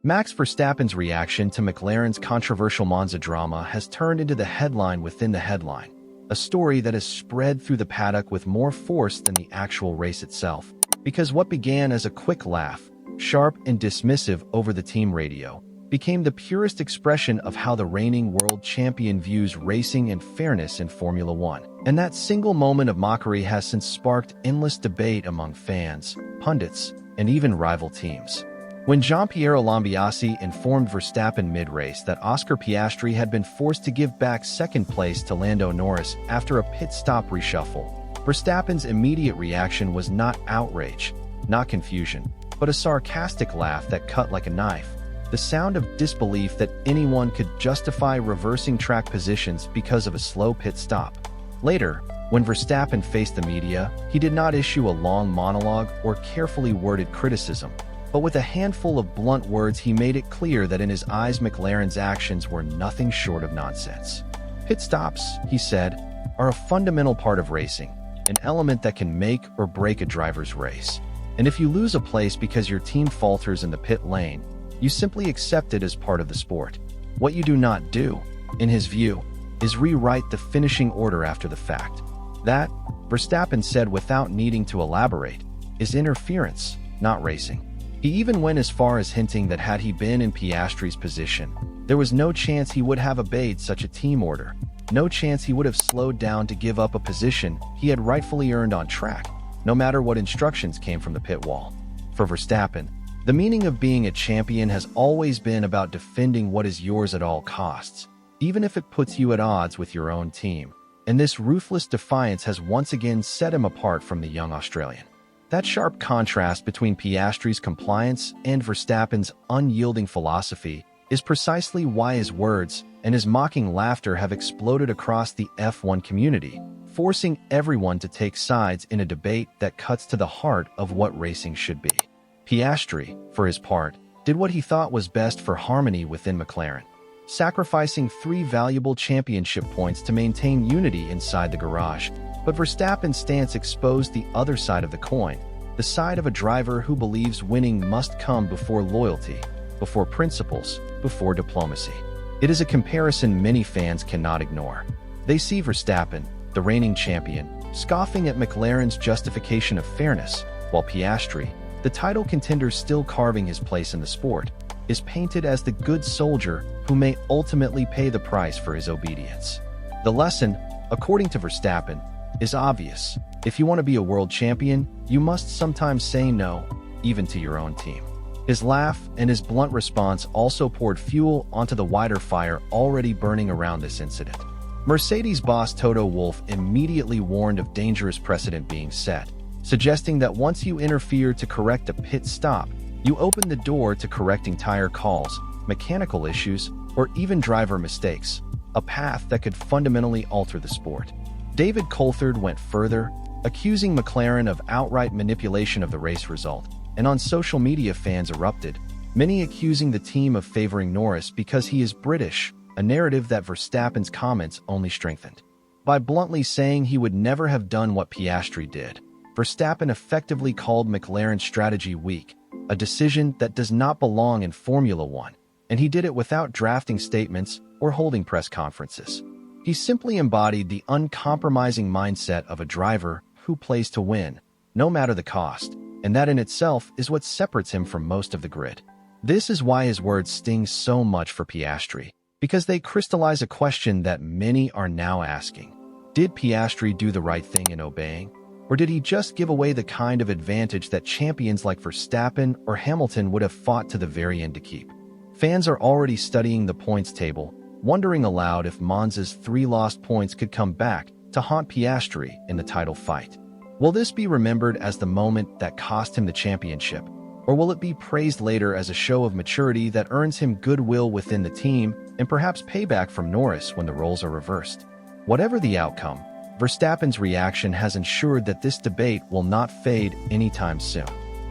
Max Verstappen's reaction to McLaren's controversial Monza drama has turned into the headline within the headline, a story that has spread through the paddock with more force than the actual race itself. Because what began as a quick laugh, sharp and dismissive over the team radio, became the purest expression of how the reigning world champion views racing and fairness in Formula One. And that single moment of mockery has since sparked endless debate among fans, pundits, and even rival teams. When Gianpiero Lambiase informed Verstappen mid-race that Oscar Piastri had been forced to give back second place to Lando Norris after a pit stop reshuffle, Verstappen's immediate reaction was not outrage, not confusion, but a sarcastic laugh that cut like a knife. The sound of disbelief that anyone could justify reversing track positions because of a slow pit stop. Later, when Verstappen faced the media, he did not issue a long monologue or carefully worded criticism, but with a handful of blunt words he made it clear that in his eyes McLaren's actions were nothing short of nonsense. Pit stops, he said, are a fundamental part of racing, an element that can make or break a driver's race. And if you lose a place because your team falters in the pit lane, you simply accept it as part of the sport. What you do not do, in his view, is rewrite the finishing order after the fact. That, Verstappen said without needing to elaborate, is interference, not racing. He even went as far as hinting that had he been in Piastri's position, there was no chance he would have obeyed such a team order, no chance he would have slowed down to give up a position he had rightfully earned on track, no matter what instructions came from the pit wall. For Verstappen, the meaning of being a champion has always been about defending what is yours at all costs, even if it puts you at odds with your own team. And this ruthless defiance has once again set him apart from the young Australian. That sharp contrast between Piastri's compliance and Verstappen's unyielding philosophy is precisely why his words and his mocking laughter have exploded across the F1 community, forcing everyone to take sides in a debate that cuts to the heart of what racing should be. Piastri, for his part, did what he thought was best for harmony within McLaren, sacrificing 3 valuable championship points to maintain unity inside the garage. But Verstappen's stance exposed the other side of the coin, the side of a driver who believes winning must come before loyalty, before principles, before diplomacy. It is a comparison many fans cannot ignore. They see Verstappen, the reigning champion, scoffing at McLaren's justification of fairness, while Piastri, the title contender still carving his place in the sport, is painted as the good soldier who may ultimately pay the price for his obedience. The lesson, according to Verstappen, is obvious. If you want to be a world champion, you must sometimes say no, even to your own team. His laugh and his blunt response also poured fuel onto the wider fire already burning around this incident. Mercedes boss Toto Wolff immediately warned of dangerous precedent being set, suggesting that once you interfere to correct a pit stop, you open the door to correcting tire calls, mechanical issues, or even driver mistakes, a path that could fundamentally alter the sport. David Coulthard went further, accusing McLaren of outright manipulation of the race result, and on social media fans erupted, many accusing the team of favoring Norris because he is British, a narrative that Verstappen's comments only strengthened. By bluntly saying he would never have done what Piastri did, Verstappen effectively called McLaren's strategy weak, a decision that does not belong in Formula One, and he did it without drafting statements or holding press conferences. He simply embodied the uncompromising mindset of a driver who plays to win, no matter the cost, and that in itself is what separates him from most of the grid. This is why his words sting so much for Piastri, because they crystallize a question that many are now asking. Did Piastri do the right thing in obeying? Or did he just give away the kind of advantage that champions like Verstappen or Hamilton would have fought to the very end to keep? Fans are already studying the points table, wondering aloud if Monza's 3 lost points could come back to haunt Piastri in the title fight. Will this be remembered as the moment that cost him the championship, or will it be praised later as a show of maturity that earns him goodwill within the team and perhaps payback from Norris when the roles are reversed? Whatever the outcome, Verstappen's reaction has ensured that this debate will not fade anytime soon.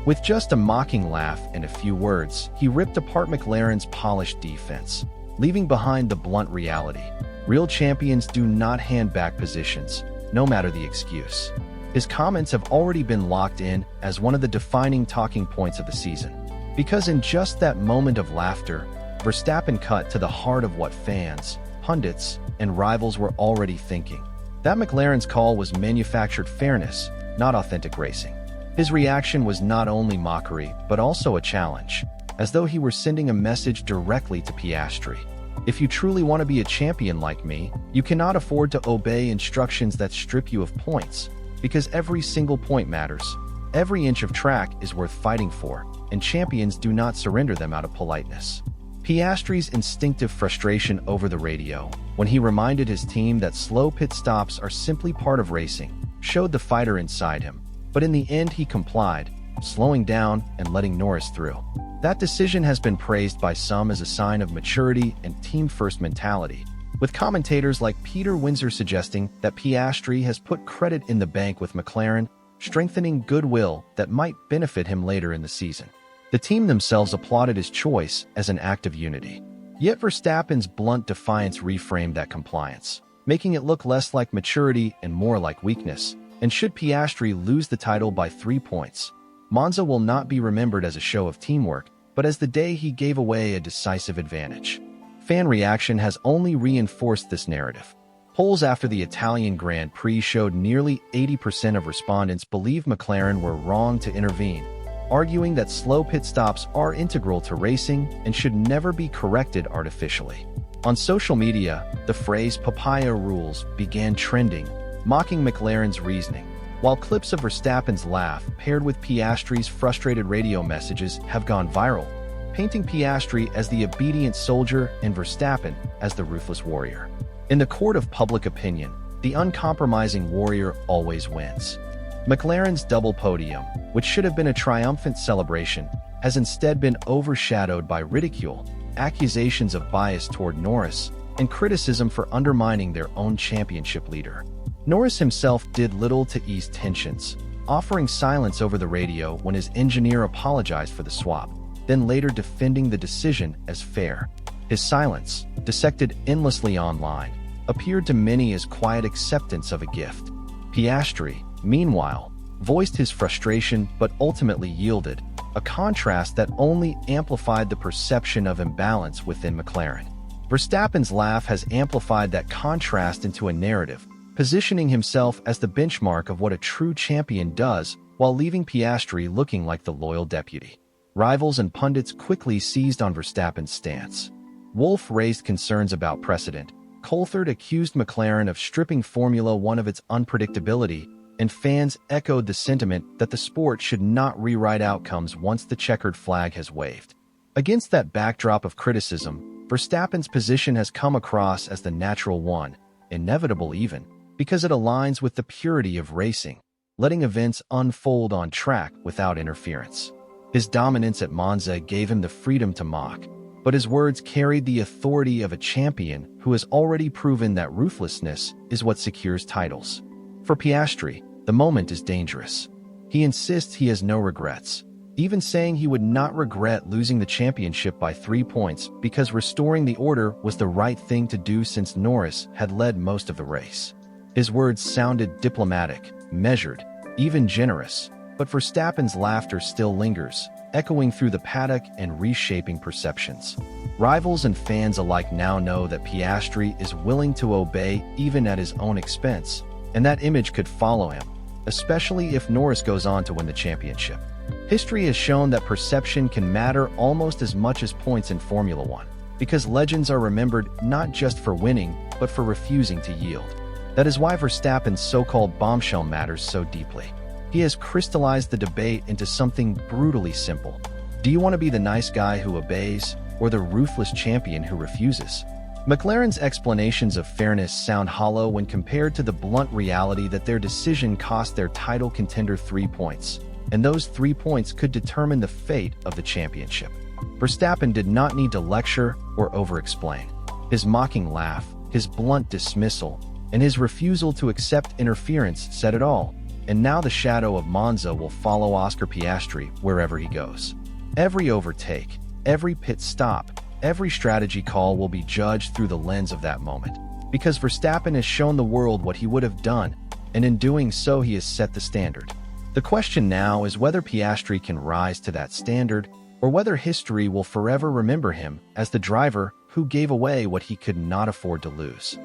With just a mocking laugh and a few words, he ripped apart McLaren's polished defense, leaving behind the blunt reality. Real champions do not hand back positions, no matter the excuse. His comments have already been locked in as one of the defining talking points of the season, Because in just that moment of laughter, Verstappen cut to the heart of what fans, pundits, and rivals were already thinking. That McLaren's call was manufactured fairness, not authentic racing. His reaction was not only mockery, but also a challenge, as though he were sending a message directly to Piastri. If you truly want to be a champion like me, you cannot afford to obey instructions that strip you of points, because every single point matters. Every inch of track is worth fighting for, and champions do not surrender them out of politeness. Piastri's instinctive frustration over the radio, when he reminded his team that slow pit stops are simply part of racing, showed the fighter inside him. But in the end he complied, slowing down and letting Norris through. That decision has been praised by some as a sign of maturity and team-first mentality, with commentators like Peter Windsor suggesting that Piastri has put credit in the bank with McLaren, strengthening goodwill that might benefit him later in the season. The team themselves applauded his choice as an act of unity. Yet Verstappen's blunt defiance reframed that compliance, making it look less like maturity and more like weakness. And should Piastri lose the title by 3 points, Monza will not be remembered as a show of teamwork, but as the day he gave away a decisive advantage. Fan reaction has only reinforced this narrative. Polls after the Italian Grand Prix showed nearly 80% of respondents believe McLaren were wrong to intervene, arguing that slow pit stops are integral to racing and should never be corrected artificially. On social media, the phrase "papaya rules" began trending, mocking McLaren's reasoning, while clips of Verstappen's laugh paired with Piastri's frustrated radio messages have gone viral, painting Piastri as the obedient soldier and Verstappen as the ruthless warrior. In the court of public opinion, the uncompromising warrior always wins. McLaren's double podium, which should have been a triumphant celebration, has instead been overshadowed by ridicule, accusations of bias toward Norris, and criticism for undermining their own championship leader. Norris himself did little to ease tensions, offering silence over the radio when his engineer apologized for the swap, then later defending the decision as fair. His silence, dissected endlessly online, appeared to many as quiet acceptance of a gift. Piastri, meanwhile, voiced his frustration but ultimately yielded, a contrast that only amplified the perception of imbalance within McLaren. Verstappen's laugh has amplified that contrast into a narrative, positioning himself as the benchmark of what a true champion does while leaving Piastri looking like the loyal deputy. Rivals and pundits quickly seized on Verstappen's stance. Wolff raised concerns about precedent, Coulthard accused McLaren of stripping Formula One of its unpredictability, and fans echoed the sentiment that the sport should not rewrite outcomes once the checkered flag has waved. Against that backdrop of criticism, Verstappen's position has come across as the natural one, inevitable even, because it aligns with the purity of racing, letting events unfold on track without interference. His dominance at Monza gave him the freedom to mock, but his words carried the authority of a champion who has already proven that ruthlessness is what secures titles. For Piastri, the moment is dangerous. He insists he has no regrets, even saying he would not regret losing the championship by 3 points because restoring the order was the right thing to do since Norris had led most of the race. His words sounded diplomatic, measured, even generous, but Verstappen's laughter still lingers, echoing through the paddock and reshaping perceptions. Rivals and fans alike now know that Piastri is willing to obey even at his own expense, and that image could follow him, especially if Norris goes on to win the championship. History has shown that perception can matter almost as much as points in Formula One, because legends are remembered not just for winning, but for refusing to yield. That is why Verstappen's so-called bombshell matters so deeply. He has crystallized the debate into something brutally simple. Do you want to be the nice guy who obeys, or the ruthless champion who refuses? McLaren's explanations of fairness sound hollow when compared to the blunt reality that their decision cost their title contender 3 points, and those 3 points could determine the fate of the championship. Verstappen did not need to lecture or over-explain. His mocking laugh, his blunt dismissal, and his refusal to accept interference said it all. And now the shadow of Monza will follow Oscar Piastri wherever he goes. Every overtake, every pit stop, every strategy call will be judged through the lens of that moment, because Verstappen has shown the world what he would have done, and in doing so he has set the standard. The question now is whether Piastri can rise to that standard, or whether history will forever remember him as the driver who gave away what he could not afford to lose.